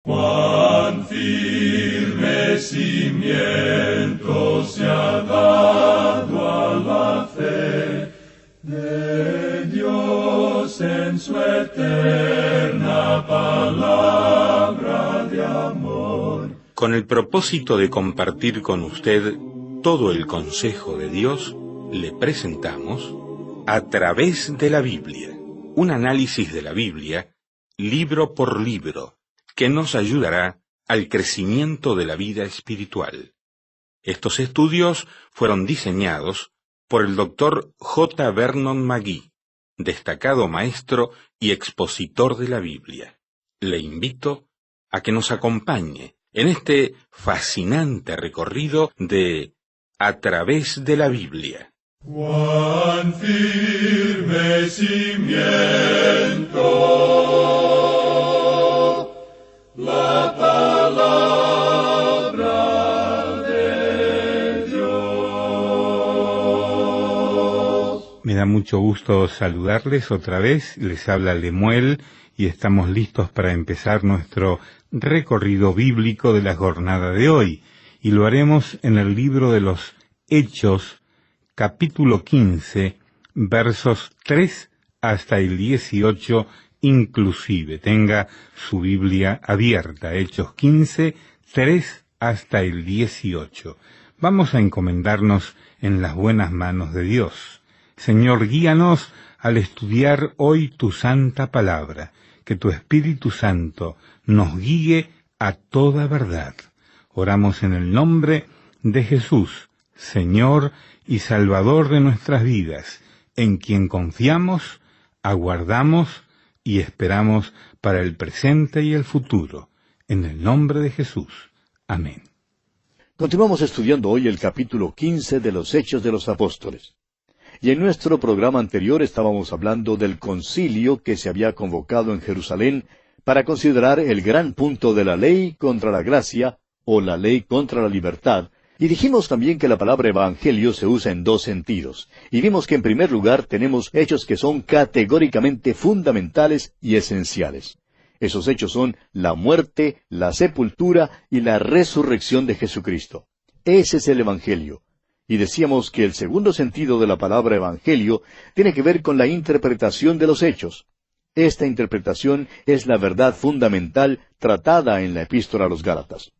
Cuán firme cimiento se ha dado a la fe de Dios en su eterna palabra de amor. Con el propósito de compartir con usted todo el consejo de Dios, le presentamos A través de la Biblia, un análisis de la Biblia, libro por libro, que nos ayudará al crecimiento de la vida espiritual. Estos estudios fueron diseñados por el Dr. J. Vernon McGee, destacado maestro y expositor de la Biblia. Le invito a que nos acompañe en este fascinante recorrido de A través de la Biblia. Cuán firme cimiento la palabra de Dios. Me da mucho gusto saludarles otra vez. Les habla Lemuel y estamos listos para empezar nuestro recorrido bíblico de la jornada de hoy. Y lo haremos en el libro de los Hechos, capítulo 15, versos 3 hasta el 18 inclusive. Tenga su Biblia abierta, Hechos 15, 3 hasta el 18. Vamos a encomendarnos en las buenas manos de Dios. Señor, guíanos al estudiar hoy tu santa palabra, que tu Espíritu Santo nos guíe a toda verdad. Oramos en el nombre de Jesús, Señor y Salvador de nuestras vidas, en quien confiamos, aguardamos y esperamos para el presente y el futuro. En el nombre de Jesús. Amén. Continuamos estudiando hoy el capítulo 15 de los Hechos de los Apóstoles. Y en nuestro programa anterior estábamos hablando del concilio que se había convocado en Jerusalén para considerar el gran punto de la ley contra la gracia o la ley contra la libertad. Y dijimos también que la palabra evangelio se usa en dos sentidos. Y vimos que en primer lugar tenemos hechos que son categóricamente fundamentales y esenciales. Esos hechos son la muerte, la sepultura y la resurrección de Jesucristo. Ese es el evangelio. Y decíamos que el segundo sentido de la palabra evangelio tiene que ver con la interpretación de los hechos. Esta interpretación es la verdad fundamental tratada en la epístola a los Gálatas.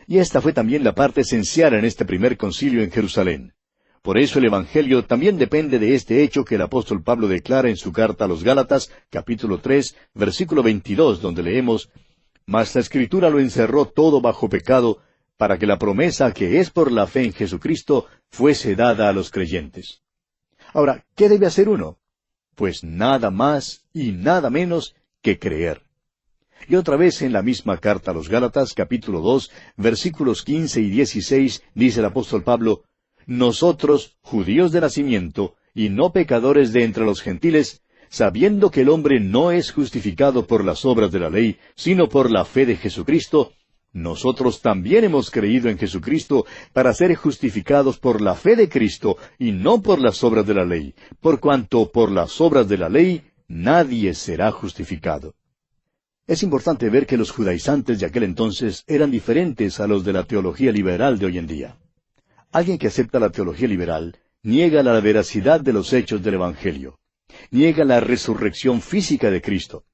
Y esta fue también la parte esencial en este primer concilio en Jerusalén. Por eso el Evangelio también depende de este hecho que el apóstol Pablo declara en su carta a los Gálatas, capítulo 3, versículo 22, donde leemos: «Mas la Escritura lo encerró todo bajo pecado, para que la promesa que es por la fe en Jesucristo fuese dada a los creyentes». Ahora, ¿qué debe hacer uno? Pues nada más y nada menos que creer. Y otra vez en la misma carta a los Gálatas, capítulo 2, versículos 15 y 16, dice el apóstol Pablo: «Nosotros, judíos de nacimiento, y no pecadores de entre los gentiles, sabiendo que el hombre no es justificado por las obras de la ley, sino por la fe de Jesucristo, nosotros también hemos creído en Jesucristo para ser justificados por la fe de Cristo, y no por las obras de la ley, por cuanto por las obras de la ley nadie será justificado». Es importante ver que los judaizantes de aquel entonces eran diferentes a los de la teología liberal de hoy en día. Alguien que acepta la teología liberal niega la veracidad de los hechos del Evangelio. Niega la resurrección física de Cristo.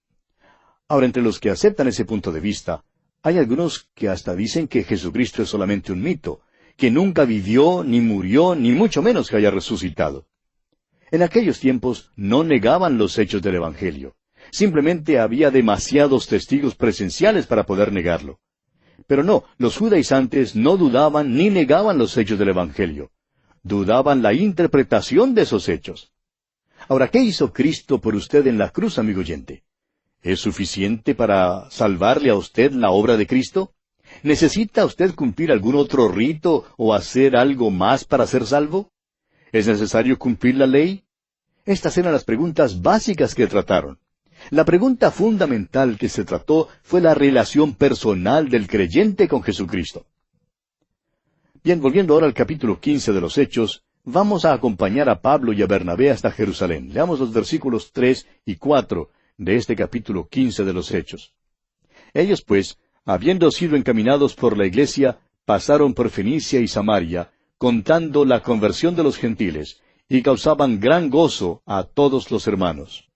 Ahora, entre los que aceptan ese punto de vista, hay algunos que hasta dicen que Jesucristo es solamente un mito, que nunca vivió, ni murió, ni mucho menos que haya resucitado. En aquellos tiempos no negaban los hechos del Evangelio. Simplemente había demasiados testigos presenciales para poder negarlo. Pero no, los judaizantes no dudaban ni negaban los hechos del Evangelio. Dudaban la interpretación de esos hechos. Ahora, ¿qué hizo Cristo por usted en la cruz, amigo oyente? ¿Es suficiente para salvarle a usted la obra de Cristo? ¿Necesita usted cumplir algún otro rito o hacer algo más para ser salvo? ¿Es necesario cumplir la ley? Estas eran las preguntas básicas que trataron. La pregunta fundamental que se trató fue la relación personal del creyente con Jesucristo. Bien, volviendo ahora al capítulo 15 de los Hechos, vamos a acompañar a Pablo y a Bernabé hasta Jerusalén. Leamos los versículos 3 y 4 de este capítulo 15 de los Hechos. Ellos, pues, habiendo sido encaminados por la iglesia, pasaron por Fenicia y Samaria, contando la conversión de los gentiles, y causaban gran gozo a todos los hermanos.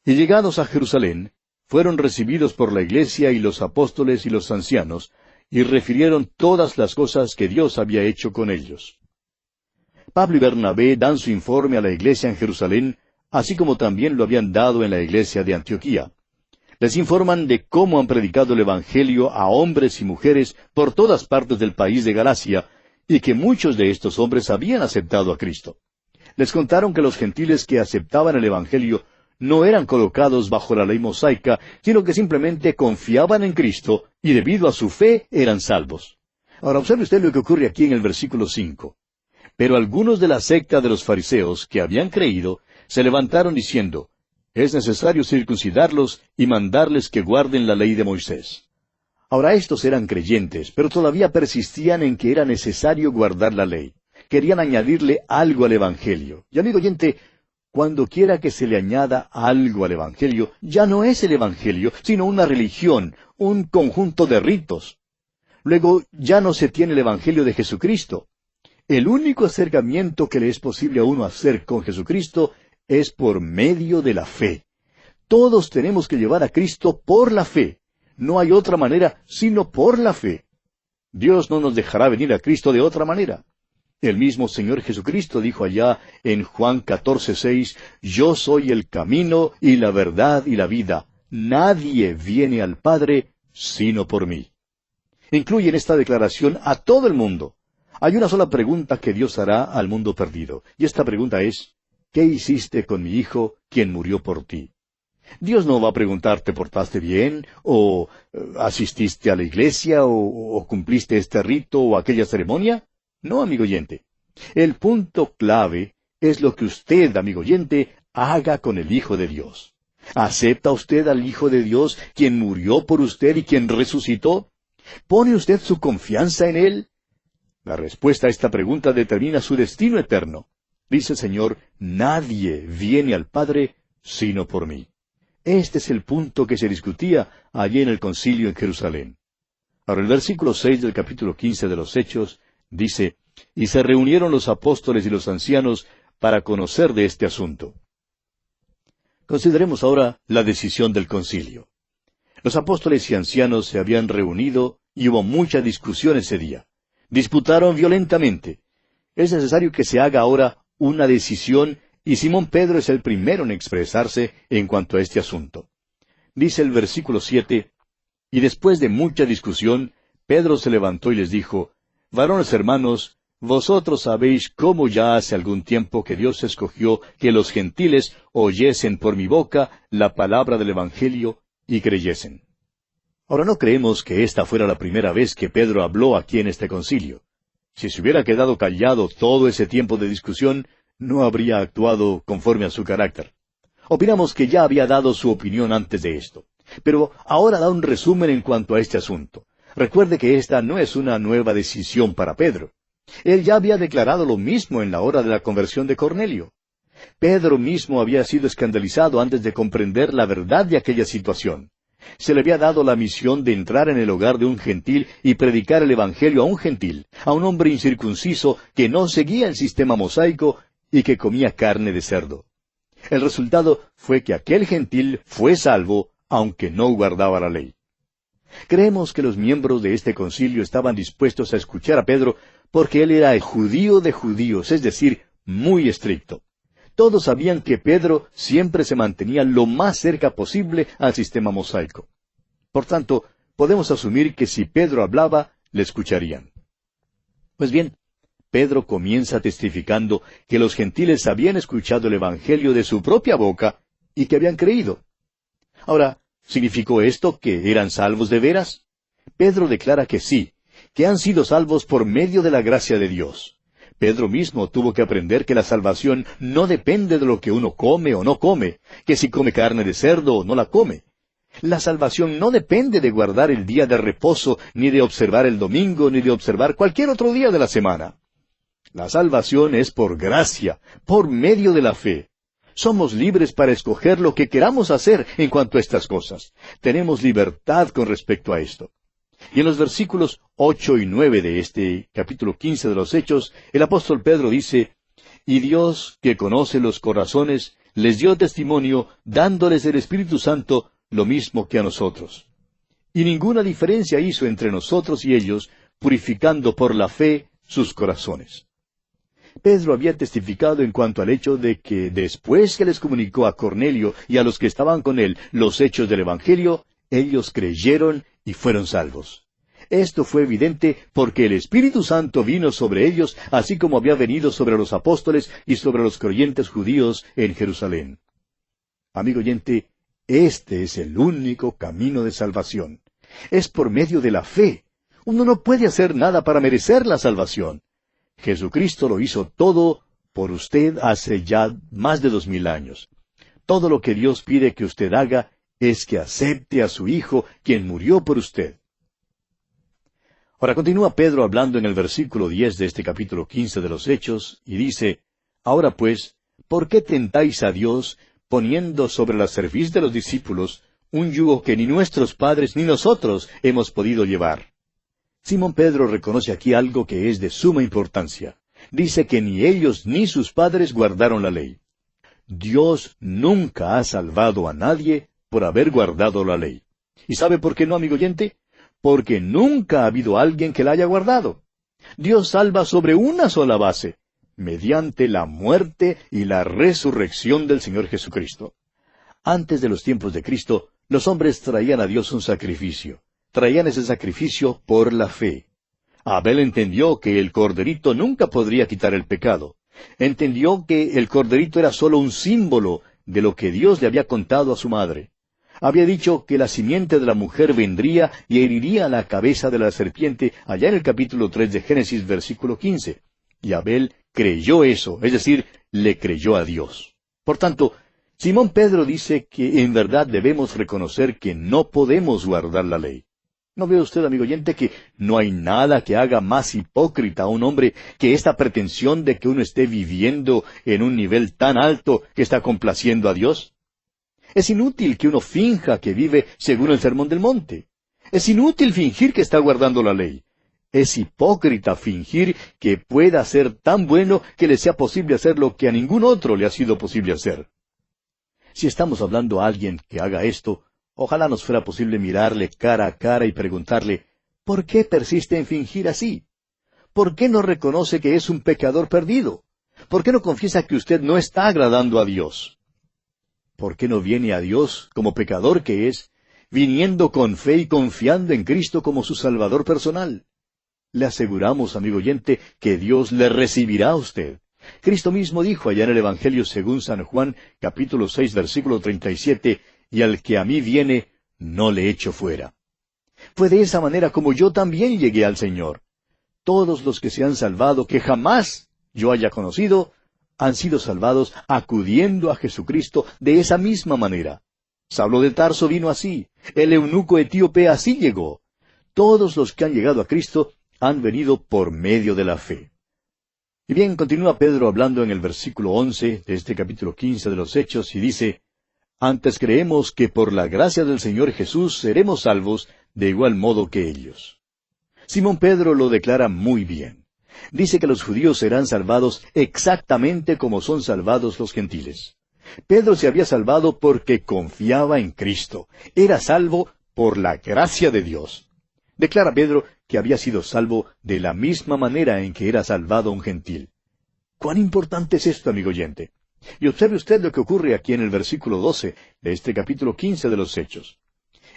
Y llegados a Jerusalén, fueron recibidos por la iglesia y los apóstoles y los ancianos, y refirieron todas las cosas que Dios había hecho con ellos. Pablo y Bernabé dan su informe a la iglesia en Jerusalén, así como también lo habían dado en la iglesia de Antioquía. Les informan de cómo han predicado el Evangelio a hombres y mujeres por todas partes del país de Galacia, y que muchos de estos hombres habían aceptado a Cristo. Les contaron que los gentiles que aceptaban el Evangelio no eran colocados bajo la ley mosaica, sino que simplemente confiaban en Cristo, y debido a su fe eran salvos. Ahora observe usted lo que ocurre aquí en el versículo 5. Pero algunos de la secta de los fariseos que habían creído, se levantaron diciendo, es necesario circuncidarlos y mandarles que guarden la ley de Moisés. Ahora estos eran creyentes, pero todavía persistían en que era necesario guardar la ley. Querían añadirle algo al Evangelio. Y amigo oyente, cuando quiera que se le añada algo al Evangelio, ya no es el Evangelio, sino una religión, un conjunto de ritos. Luego ya no se tiene el Evangelio de Jesucristo. El único acercamiento que le es posible a uno hacer con Jesucristo es por medio de la fe. Todos tenemos que llevar a Cristo por la fe. No hay otra manera sino por la fe. Dios no nos dejará venir a Cristo de otra manera. El mismo Señor Jesucristo dijo allá en Juan 14:6, yo soy el camino y la verdad y la vida. Nadie viene al Padre sino por mí. Incluye en esta declaración a todo el mundo. Hay una sola pregunta que Dios hará al mundo perdido, y esta pregunta es, ¿qué hiciste con mi hijo, quien murió por ti? Dios no va a preguntar, ¿te portaste bien? ¿O asististe a la iglesia? ¿O cumpliste este rito o aquella ceremonia? No, amigo oyente. El punto clave es lo que usted, amigo oyente, haga con el Hijo de Dios. ¿Acepta usted al Hijo de Dios, quien murió por usted y quien resucitó? ¿Pone usted su confianza en Él? La respuesta a esta pregunta determina su destino eterno. Dice el Señor, nadie viene al Padre sino por mí. Este es el punto que se discutía allí en el concilio en Jerusalén. Ahora el versículo 6 del capítulo 15 de los Hechos dice, y se reunieron los apóstoles y los ancianos para conocer de este asunto. Consideremos ahora la decisión del concilio. Los apóstoles y ancianos se habían reunido y hubo mucha discusión ese día. Disputaron violentamente. Es necesario que se haga ahora una decisión y Simón Pedro es el primero en expresarse en cuanto a este asunto. Dice el versículo 7, y después de mucha discusión, Pedro se levantó y les dijo, varones hermanos, vosotros sabéis cómo ya hace algún tiempo que Dios escogió que los gentiles oyesen por mi boca la palabra del Evangelio y creyesen. Ahora no creemos que esta fuera la primera vez que Pedro habló aquí en este concilio. Si se hubiera quedado callado todo ese tiempo de discusión, no habría actuado conforme a su carácter. Opinamos que ya había dado su opinión antes de esto. Pero ahora da un resumen en cuanto a este asunto. Recuerde que esta no es una nueva decisión para Pedro. Él ya había declarado lo mismo en la hora de la conversión de Cornelio. Pedro mismo había sido escandalizado antes de comprender la verdad de aquella situación. Se le había dado la misión de entrar en el hogar de un gentil y predicar el Evangelio a un gentil, a un hombre incircunciso que no seguía el sistema mosaico y que comía carne de cerdo. El resultado fue que aquel gentil fue salvo, aunque no guardaba la ley. Creemos que los miembros de este concilio estaban dispuestos a escuchar a Pedro porque él era el judío de judíos, es decir, muy estricto. Todos sabían que Pedro siempre se mantenía lo más cerca posible al sistema mosaico. Por tanto, podemos asumir que si Pedro hablaba, le escucharían. Pues bien, Pedro comienza testificando que los gentiles habían escuchado el Evangelio de su propia boca y que habían creído. Ahora, ¿significó esto que eran salvos de veras? Pedro declara que sí, que han sido salvos por medio de la gracia de Dios. Pedro mismo tuvo que aprender que la salvación no depende de lo que uno come o no come, que si come carne de cerdo o no la come. La salvación no depende de guardar el día de reposo, ni de observar el domingo, ni de observar cualquier otro día de la semana. La salvación es por gracia, por medio de la fe. Somos libres para escoger lo que queramos hacer en cuanto a estas cosas. Tenemos libertad con respecto a esto. Y en los versículos 8 y 9 de este capítulo 15 de los Hechos, el apóstol Pedro dice, «Y Dios, que conoce los corazones, les dio testimonio, dándoles el Espíritu Santo, lo mismo que a nosotros. Y ninguna diferencia hizo entre nosotros y ellos, purificando por la fe sus corazones». Pedro había testificado en cuanto al hecho de que después que les comunicó a Cornelio y a los que estaban con él los hechos del Evangelio, ellos creyeron y fueron salvos. Esto fue evidente porque el Espíritu Santo vino sobre ellos, así como había venido sobre los apóstoles y sobre los creyentes judíos en Jerusalén. Amigo oyente, este es el único camino de salvación. Es por medio de la fe. Uno no puede hacer nada para merecer la salvación. Jesucristo lo hizo todo por usted hace ya más de 2000 años. Todo lo que Dios pide que usted haga es que acepte a su Hijo, quien murió por usted. Ahora continúa Pedro hablando en el versículo 10 de este capítulo 15 de los Hechos, y dice, «Ahora pues, ¿por qué tentáis a Dios, poniendo sobre la cerviz de los discípulos un yugo que ni nuestros padres ni nosotros hemos podido llevar?» Simón Pedro reconoce aquí algo que es de suma importancia. Dice que ni ellos ni sus padres guardaron la ley. Dios nunca ha salvado a nadie por haber guardado la ley. ¿Y sabe por qué no, amigo oyente? Porque nunca ha habido alguien que la haya guardado. Dios salva sobre una sola base, mediante la muerte y la resurrección del Señor Jesucristo. Antes de los tiempos de Cristo, los hombres traían a Dios un sacrificio. Traían ese sacrificio por la fe. Abel entendió que el corderito nunca podría quitar el pecado. Entendió que el corderito era solo un símbolo de lo que Dios le había contado a su madre. Había dicho que la simiente de la mujer vendría y heriría la cabeza de la serpiente allá en el capítulo 3 de Génesis, versículo 15. Y Abel creyó eso, es decir, le creyó a Dios. Por tanto, Simón Pedro dice que en verdad debemos reconocer que no podemos guardar la ley. ¿No ve usted, amigo oyente, que no hay nada que haga más hipócrita a un hombre que esta pretensión de que uno esté viviendo en un nivel tan alto que está complaciendo a Dios? Es inútil que uno finja que vive según el Sermón del Monte. Es inútil fingir que está guardando la ley. Es hipócrita fingir que pueda ser tan bueno que le sea posible hacer lo que a ningún otro le ha sido posible hacer. Si estamos hablando a alguien que haga esto, ojalá nos fuera posible mirarle cara a cara y preguntarle, ¿por qué persiste en fingir así? ¿Por qué no reconoce que es un pecador perdido? ¿Por qué no confiesa que usted no está agradando a Dios? ¿Por qué no viene a Dios como pecador que es, viniendo con fe y confiando en Cristo como su Salvador personal? Le aseguramos, amigo oyente, que Dios le recibirá a usted. Cristo mismo dijo allá en el Evangelio según San Juan, capítulo 6, versículo 37, «Y al que a mí viene, no le echo fuera». Fue de esa manera como yo también llegué al Señor. Todos los que se han salvado, que jamás yo haya conocido, han sido salvados acudiendo a Jesucristo de esa misma manera. Saulo de Tarso vino así. El eunuco etíope así llegó. Todos los que han llegado a Cristo han venido por medio de la fe. Y bien, continúa Pedro hablando en el versículo 11 de este capítulo 15 de los Hechos y dice, «Antes creemos que por la gracia del Señor Jesús seremos salvos de igual modo que ellos». Simón Pedro lo declara muy bien. Dice que los judíos serán salvados exactamente como son salvados los gentiles. Pedro se había salvado porque confiaba en Cristo. Era salvo por la gracia de Dios. Declara Pedro que había sido salvo de la misma manera en que era salvado un gentil. ¿Cuán importante es esto, amigo oyente? Y observe usted lo que ocurre aquí en el versículo 12 de este capítulo 15 de los Hechos.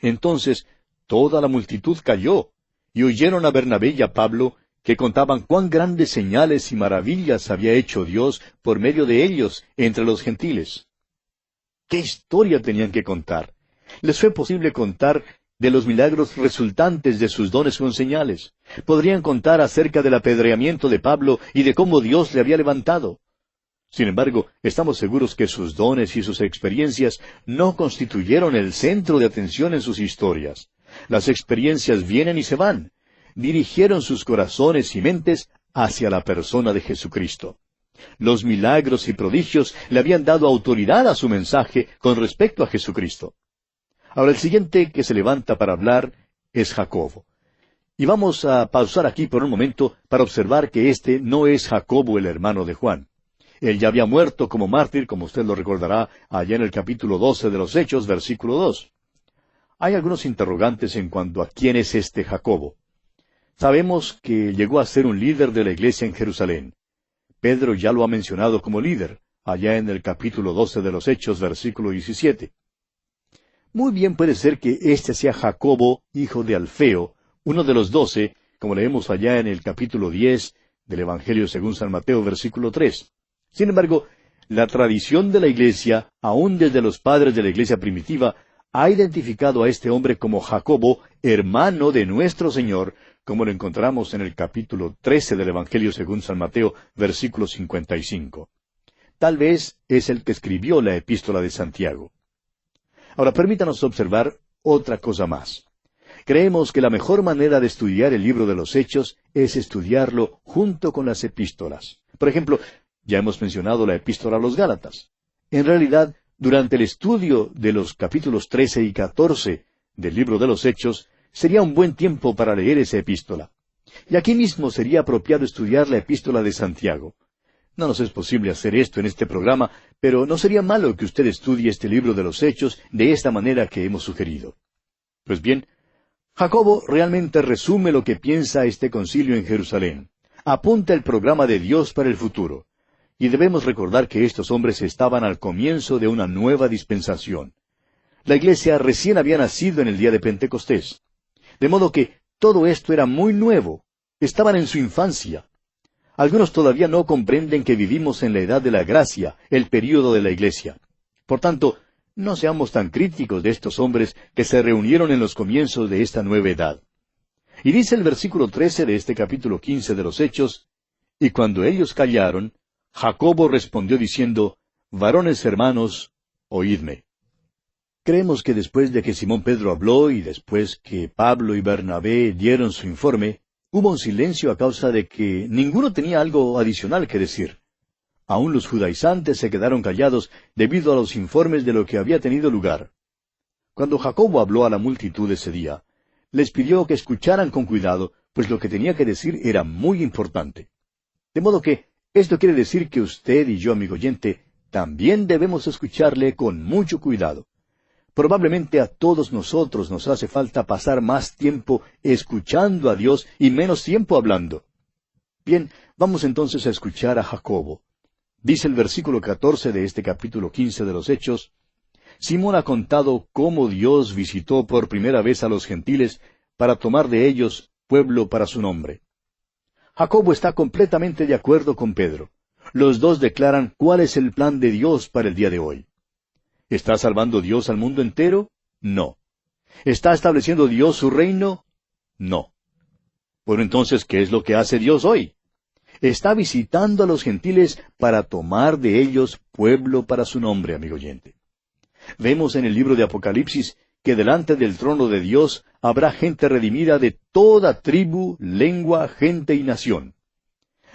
Entonces toda la multitud calló, y oyeron a Bernabé y a Pablo, que contaban cuán grandes señales y maravillas había hecho Dios por medio de ellos entre los gentiles. ¿Qué historia tenían que contar? Les fue posible contar de los milagros resultantes de sus dones con señales. Podrían contar acerca del apedreamiento de Pablo y de cómo Dios le había levantado. Sin embargo, estamos seguros que sus dones y sus experiencias no constituyeron el centro de atención en sus historias. Las experiencias vienen y se van. Dirigieron sus corazones y mentes hacia la persona de Jesucristo. Los milagros y prodigios le habían dado autoridad a su mensaje con respecto a Jesucristo. Ahora el siguiente que se levanta para hablar es Jacobo. Y vamos a pausar aquí por un momento para observar que este no es Jacobo el hermano de Juan. Él ya había muerto como mártir, como usted lo recordará, allá en el capítulo 12 de los Hechos, versículo 2. Hay algunos interrogantes en cuanto a quién es este Jacobo. Sabemos que llegó a ser un líder de la iglesia en Jerusalén. Pedro ya lo ha mencionado como líder, allá en el capítulo 12 de los Hechos, versículo 17. Muy bien puede ser que este sea Jacobo, hijo de Alfeo, uno de los 12, como leemos allá en el capítulo 10 del Evangelio según San Mateo, versículo 3. Sin embargo, la tradición de la iglesia, aún desde los padres de la iglesia primitiva, ha identificado a este hombre como Jacobo, hermano de nuestro Señor, como lo encontramos en el capítulo 13 del Evangelio según San Mateo, versículo 55. Tal vez es el que escribió la epístola de Santiago. Ahora permítanos observar otra cosa más. Creemos que la mejor manera de estudiar el libro de los Hechos es estudiarlo junto con las epístolas. Por ejemplo, ya hemos mencionado la epístola a los Gálatas. En realidad, durante el estudio de los capítulos 13 y 14 del libro de los Hechos, sería un buen tiempo para leer esa epístola. Y aquí mismo sería apropiado estudiar la epístola de Santiago. No nos es posible hacer esto en este programa, pero no sería malo que usted estudie este libro de los Hechos de esta manera que hemos sugerido. Pues bien, Jacobo realmente resume lo que piensa este concilio en Jerusalén. Apunta el programa de Dios para el futuro. Y debemos recordar que estos hombres estaban al comienzo de una nueva dispensación. La iglesia recién había nacido en el día de Pentecostés. De modo que todo esto era muy nuevo. Estaban en su infancia. Algunos todavía no comprenden que vivimos en la edad de la gracia, el período de la iglesia. Por tanto, no seamos tan críticos de estos hombres que se reunieron en los comienzos de esta nueva edad. Y dice el versículo 13 de este capítulo 15 de los Hechos, y cuando ellos callaron, Jacobo respondió diciendo, varones hermanos, oídme. Creemos que después de que Simón Pedro habló y después que Pablo y Bernabé dieron su informe, hubo un silencio a causa de que ninguno tenía algo adicional que decir. Aún los judaizantes se quedaron callados debido a los informes de lo que había tenido lugar. Cuando Jacobo habló a la multitud ese día, les pidió que escucharan con cuidado, pues lo que tenía que decir era muy importante. De modo que esto quiere decir que usted y yo, amigo oyente, también debemos escucharle con mucho cuidado. Probablemente a todos nosotros nos hace falta pasar más tiempo escuchando a Dios y menos tiempo hablando. Bien, vamos entonces a escuchar a Jacobo. Dice el versículo 14 de este capítulo 15 de los Hechos, Simón ha contado cómo Dios visitó por primera vez a los gentiles para tomar de ellos pueblo para su nombre. Jacobo está completamente de acuerdo con Pedro. Los dos declaran cuál es el plan de Dios para el día de hoy. ¿Está salvando Dios al mundo entero? No. ¿Está estableciendo Dios su reino? No. Bueno, entonces, ¿qué es lo que hace Dios hoy? Está visitando a los gentiles para tomar de ellos pueblo para su nombre, amigo oyente. Vemos en el libro de Apocalipsis que delante del trono de Dios habrá gente redimida de toda tribu, lengua, gente y nación.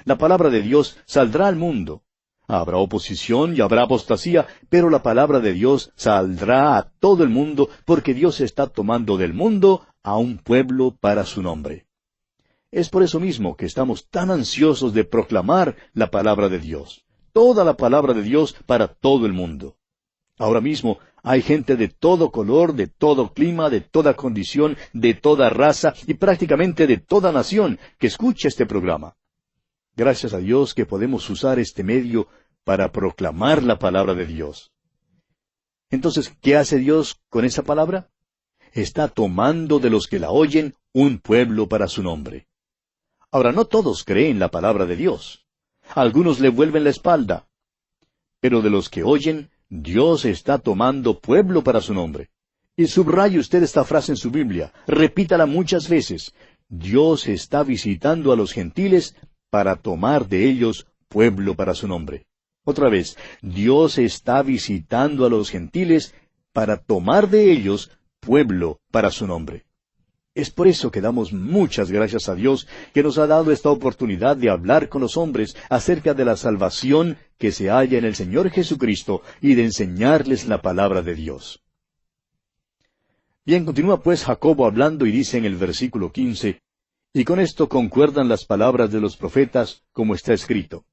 La palabra de Dios saldrá al mundo. Habrá oposición y habrá apostasía, pero la palabra de Dios saldrá a todo el mundo, porque Dios está tomando del mundo a un pueblo para su nombre. Es por eso mismo que estamos tan ansiosos de proclamar la palabra de Dios. Toda la palabra de Dios para todo el mundo. Ahora mismo hay gente de todo color, de todo clima, de toda condición, de toda raza y prácticamente de toda nación que escucha este programa. Gracias a Dios que podemos usar este medio para proclamar la palabra de Dios. Entonces, ¿qué hace Dios con esa palabra? Está tomando de los que la oyen un pueblo para su nombre. Ahora, no todos creen la palabra de Dios. Algunos le vuelven la espalda. Pero de los que oyen, Dios está tomando pueblo para su nombre. Y subraye usted esta frase en su Biblia, repítala muchas veces. Dios está visitando a los gentiles para tomar de ellos pueblo para su nombre. Otra vez, Dios está visitando a los gentiles para tomar de ellos pueblo para su nombre. Es por eso que damos muchas gracias a Dios que nos ha dado esta oportunidad de hablar con los hombres acerca de la salvación que se halla en el Señor Jesucristo y de enseñarles la palabra de Dios. Bien, continúa pues Jacobo hablando y dice en el versículo 15, y con esto concuerdan las palabras de los profetas como está escrito.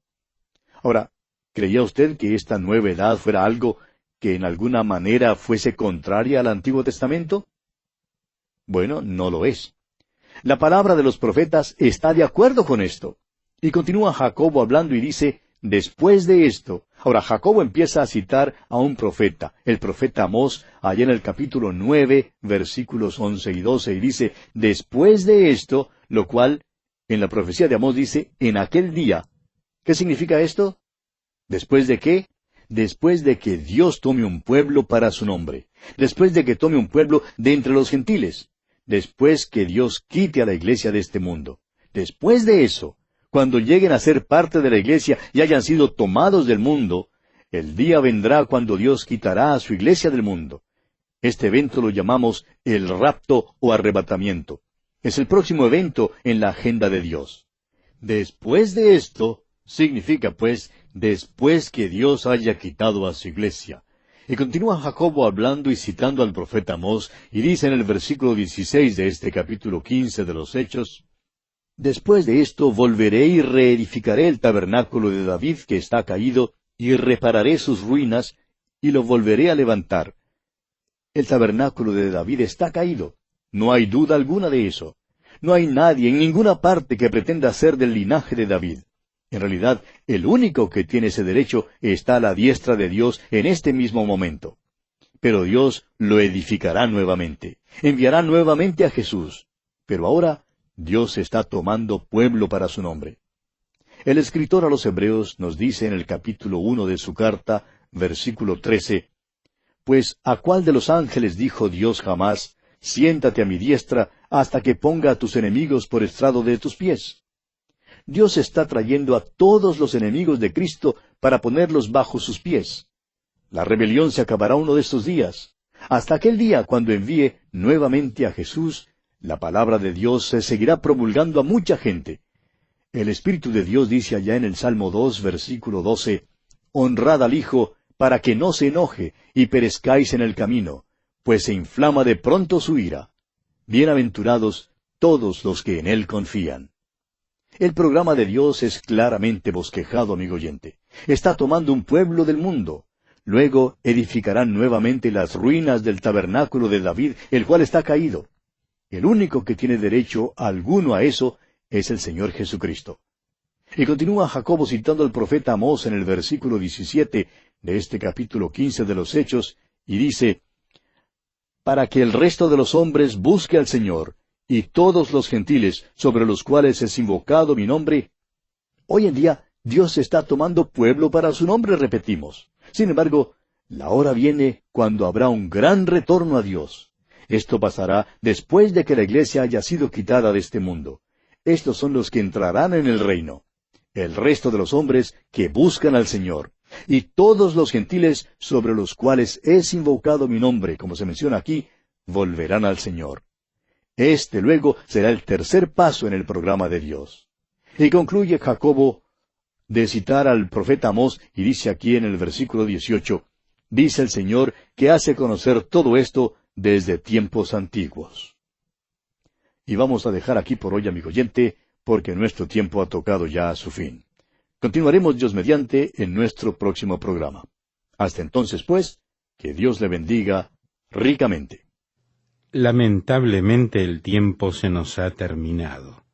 Ahora, ¿creía usted que esta nueva edad fuera algo que en alguna manera fuese contraria al Antiguo Testamento? Bueno, no lo es. La palabra de los profetas está de acuerdo con esto. Y continúa Jacobo hablando y dice, después de esto. Ahora, Jacobo empieza a citar a un profeta, el profeta Amós, allá en el capítulo 9, versículos 11 y 12, y dice, después de esto, lo cual, en la profecía de Amós dice, en aquel día. ¿Qué significa esto? ¿Después de qué? Después de que Dios tome un pueblo para su nombre. Después de que tome un pueblo de entre los gentiles. Después que Dios quite a la iglesia de este mundo. Después de eso, cuando lleguen a ser parte de la iglesia y hayan sido tomados del mundo, el día vendrá cuando Dios quitará a su iglesia del mundo. Este evento lo llamamos el rapto o arrebatamiento. Es el próximo evento en la agenda de Dios. Después de esto, significa pues, después que Dios haya quitado a su iglesia. Y continúa Jacobo hablando y citando al profeta Amós, y dice en el versículo 16 de este capítulo 15 de los Hechos, después de esto volveré y reedificaré el tabernáculo de David que está caído, y repararé sus ruinas, y lo volveré a levantar. El tabernáculo de David está caído. No hay duda alguna de eso. No hay nadie en ninguna parte que pretenda ser del linaje de David. En realidad, el único que tiene ese derecho está a la diestra de Dios en este mismo momento. Pero Dios lo edificará nuevamente. Enviará nuevamente a Jesús. Pero ahora, Dios está tomando pueblo para su nombre. El escritor a los Hebreos nos dice en el capítulo 1 de su carta, versículo 13, pues ¿a cuál de los ángeles dijo Dios jamás, siéntate a mi diestra hasta que ponga a tus enemigos por estrado de tus pies? Dios está trayendo a todos los enemigos de Cristo para ponerlos bajo sus pies. La rebelión se acabará uno de estos días. Hasta aquel día, cuando envíe nuevamente a Jesús, la palabra de Dios se seguirá promulgando a mucha gente. El Espíritu de Dios dice allá en el Salmo 2, versículo 12, honrad al Hijo, para que no se enoje, y perezcáis en el camino, pues se inflama de pronto su ira. Bienaventurados todos los que en Él confían. El programa de Dios es claramente bosquejado, amigo oyente. Está tomando un pueblo del mundo. Luego edificarán nuevamente las ruinas del tabernáculo de David, el cual está caído. El único que tiene derecho alguno a eso es el Señor Jesucristo. Y continúa Jacobo citando al profeta Amós en el versículo 17 de este capítulo 15 de los Hechos, y dice, para que el resto de los hombres busque al Señor, y todos los gentiles sobre los cuales es invocado mi nombre. Hoy en día, Dios está tomando pueblo para su nombre, repetimos. Sin embargo, la hora viene cuando habrá un gran retorno a Dios. Esto pasará después de que la iglesia haya sido quitada de este mundo. Estos son los que entrarán en el reino. El resto de los hombres que buscan al Señor. Y todos los gentiles sobre los cuales es invocado mi nombre, como se menciona aquí, volverán al Señor. Este luego será el tercer paso en el programa de Dios. Y concluye Jacobo de citar al profeta Amós, y dice aquí en el versículo 18, dice el Señor que hace conocer todo esto desde tiempos antiguos. Y vamos a dejar aquí por hoy, amigo oyente, porque nuestro tiempo ha tocado ya a su fin. Continuaremos Dios mediante en nuestro próximo programa. Hasta entonces, pues, que Dios le bendiga ricamente. Lamentablemente el tiempo se nos ha terminado.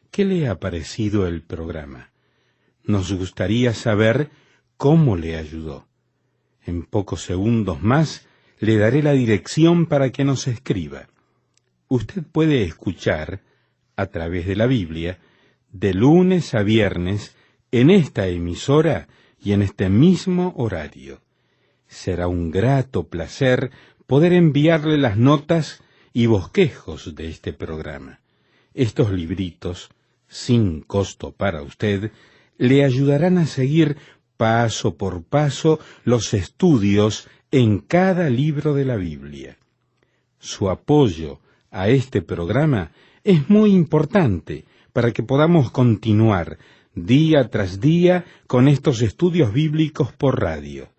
¿Qué le ha parecido el programa? Nos gustaría saber cómo le ayudó. En pocos segundos más le daré la dirección para que nos escriba. Usted puede escuchar, a través de la Biblia, de lunes a viernes, en esta emisora y en este mismo horario. Será un grato placer poder enviarle las notas y bosquejos de este programa. Estos libritos, sin costo para usted, le ayudarán a seguir paso por paso los estudios en cada libro de la Biblia. Su apoyo a este programa es muy importante para que podamos continuar día tras día con estos estudios bíblicos por radio.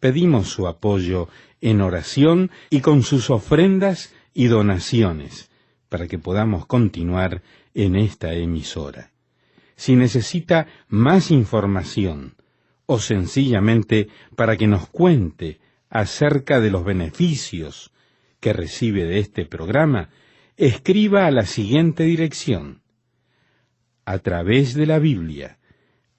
Pedimos su apoyo en oración y con sus ofrendas y donaciones para que podamos continuar en esta emisora. Si necesita más información o sencillamente para que nos cuente acerca de los beneficios que recibe de este programa, escriba a la siguiente dirección: A través de la Biblia,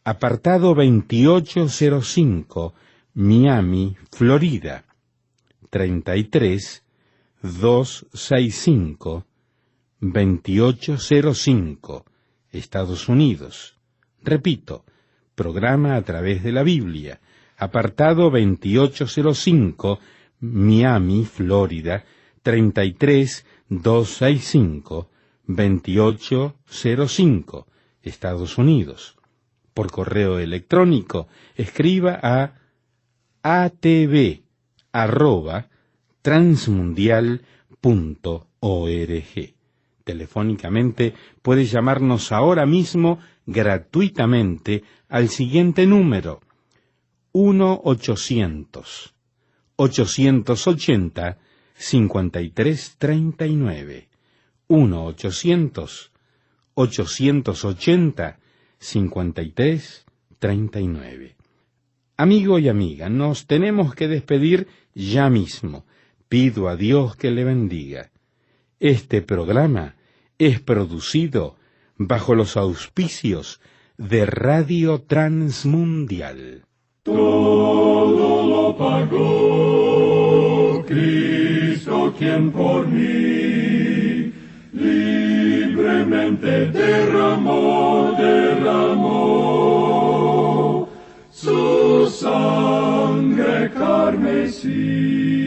apartado 2805, Miami, Florida, 33265, 2805, Estados Unidos. Repito, programa A través de la Biblia, apartado 2805, Miami, Florida, 33265, 2805, Estados Unidos. Por correo electrónico, escriba a atv@transmundial.org. Telefónicamente puede llamarnos ahora mismo gratuitamente al siguiente número: 1-800-880-5339. 1-800-880-5339. Amigo y amiga, nos tenemos que despedir ya mismo. Pido a Dios que le bendiga. Este programa es producido bajo los auspicios de Radio Transmundial. Todo lo pagó Cristo, quien por mí libremente derramó su sangre carmesí.